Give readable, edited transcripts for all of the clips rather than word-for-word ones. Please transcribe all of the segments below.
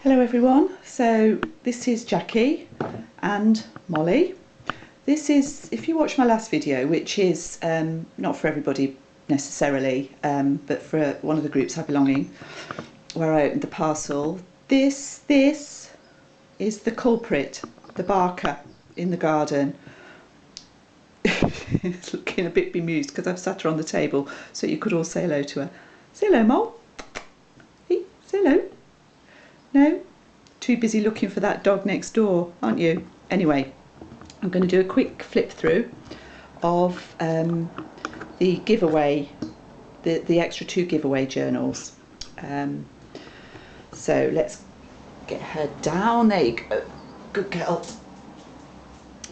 Hello everyone, so this is Jackie and Molly. This is, if you watch my last video, which is not for everybody necessarily, but for one of the groups I belong in, where I opened the parcel. This is the culprit, the barker in the garden. It's looking a bit bemused because I've sat her on the table so you could all say hello to her. Say hello, Mole. Hey, say hello. No? Too busy looking for that dog next door, aren't you? Anyway, I'm going to do a quick flip through of the giveaway, the extra 2 giveaway journals. So let's get her down. There you go. Good girl.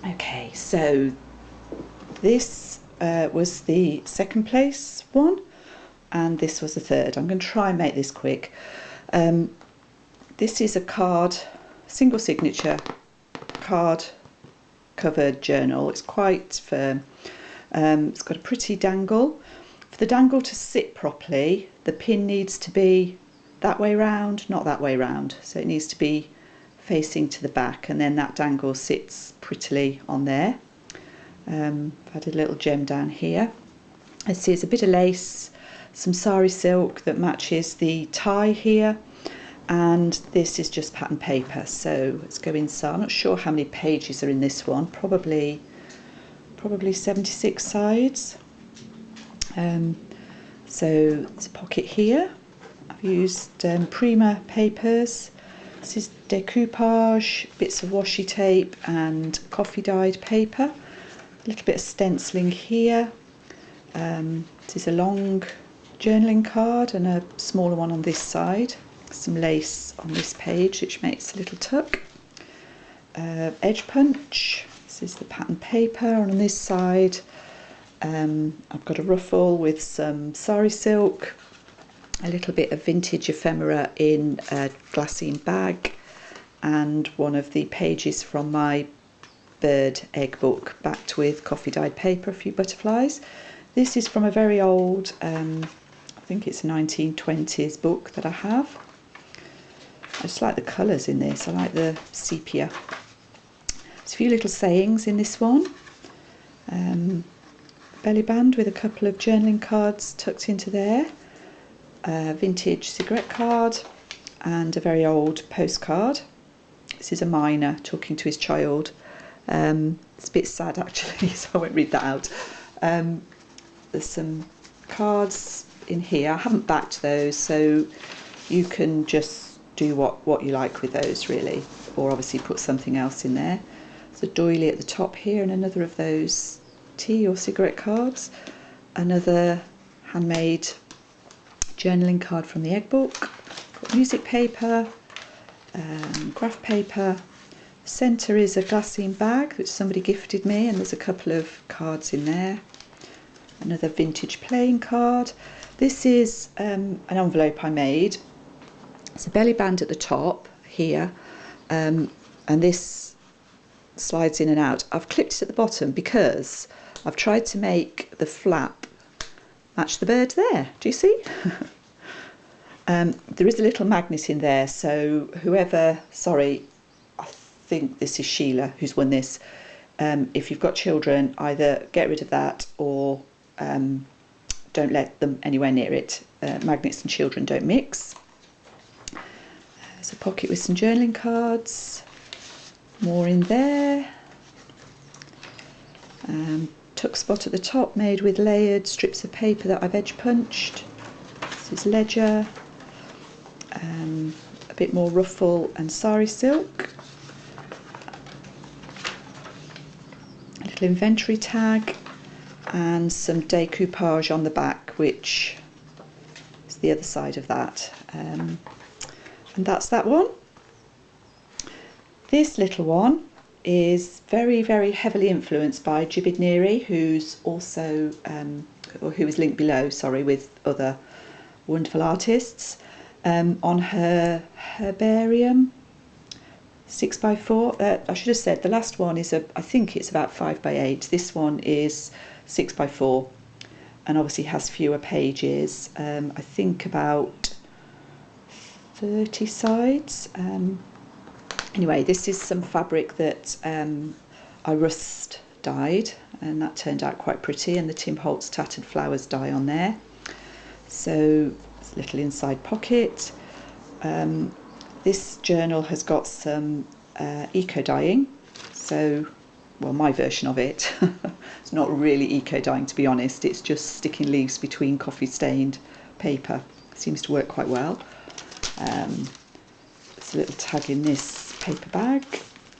Okay, so this was the second place one, and this was the third. I'm going to try and make this quick. This is a card, single signature card covered journal. It's quite firm. It's got a pretty dangle. For the dangle to sit properly, the pin needs to be that way round, not that way round. So it needs to be facing to the back, and then that dangle sits prettily on there. I've had a little gem down here. Let's see, it's a bit of lace, some sari silk that matches the tie here. And this is just pattern paper, so let's go inside. I'm not sure how many pages are in this one, probably 76 sides. So there's a pocket here. I've used Prima papers. This is decoupage, bits of washi tape and coffee dyed paper. A little bit of stenciling here. This is a long journaling card and a smaller one on this side. Some lace on this page which makes a little tuck. Edge punch, this is the pattern paper, and on this side I've got a ruffle with some sari silk, a little bit of vintage ephemera in a glassine bag, and one of the pages from my bird egg book backed with coffee dyed paper, a few butterflies. This is from a very old, I think it's a 1920s book that I have. I just like the colours in this. I like the sepia. There's a few little sayings in this one. Belly band with a couple of journaling cards tucked into there. Vintage cigarette card and a very old postcard. This is a miner talking to his child. It's a bit sad actually, so I won't read that out. There's some cards in here. I haven't backed those, so you can just do what you like with those really, or obviously put something else in there. There's a doily at the top here and another of those tea or cigarette cards. Another handmade journaling card from the egg book. Got music paper, graph paper. The centre is a glassine bag which somebody gifted me, and there's a couple of cards in there. Another vintage playing card. This is an envelope I made. It's a belly band at the top here, and this slides in and out. I've clipped it at the bottom because I've tried to make the flap match the bird there. Do you see? There is a little magnet in there, so whoever, sorry, I think this is Sheila who's won this. If you've got children, either get rid of that or don't let them anywhere near it. Magnets and children don't mix. There's a pocket with some journaling cards, more in there. Tuck spot at the top made with layered strips of paper that I've edge punched. This is ledger. A bit more ruffle and sari silk. A little inventory tag and some decoupage on the back, which is the other side of that. And that's that one. This little one is very, very heavily influenced by Jibid Neri, who's also, or who is linked below, sorry, with other wonderful artists. On her herbarium 6x4, I should have said the last one is I think it's about 5x8. This one is 6x4, and obviously has fewer pages. I think about 30 sides. Anyway, this is some fabric that I rust dyed, and that turned out quite pretty, and the Tim Holtz Tattered Flowers dye on there. So it's a little inside pocket. This journal has got some eco dyeing, so, well, my version of it. It's not really eco dyeing, to be honest. It's just sticking leaves between coffee stained paper. It seems to work quite well. There's a little tag in this paper bag,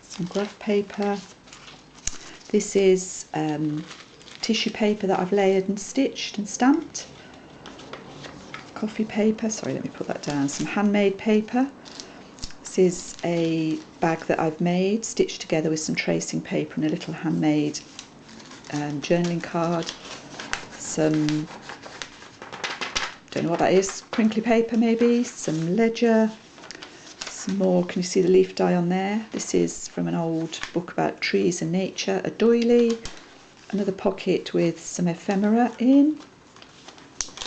some graph paper. This is tissue paper that I've layered and stitched and stamped. Coffee paper, sorry, let me put that down. Some handmade paper. This is a bag that I've made, stitched together with some tracing paper and a little handmade journaling card. Some, don't know what that is, crinkly paper maybe, some ledger, some more, can you see the leaf dye on there? This is from an old book about trees and nature, a doily, another pocket with some ephemera in,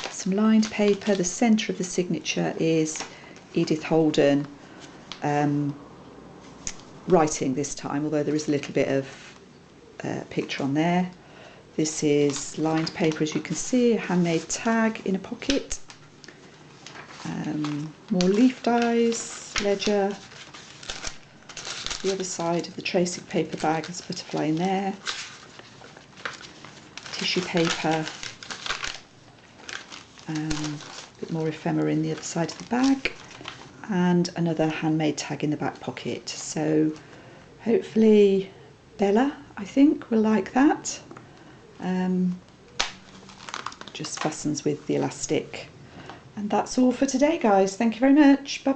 some lined paper. The centre of the signature is Edith Holden, writing this time, although there is a little bit of picture on there. This is lined paper, as you can see, a handmade tag in a pocket. More leaf dyes, ledger. The other side of the tracing paper bag, there's a butterfly in there. Tissue paper. A bit more ephemera in the other side of the bag. And another handmade tag in the back pocket. So hopefully Bella, I think, will like that. Just fastens with the elastic. And that's all for today, guys. Thank you very much. Bye bye.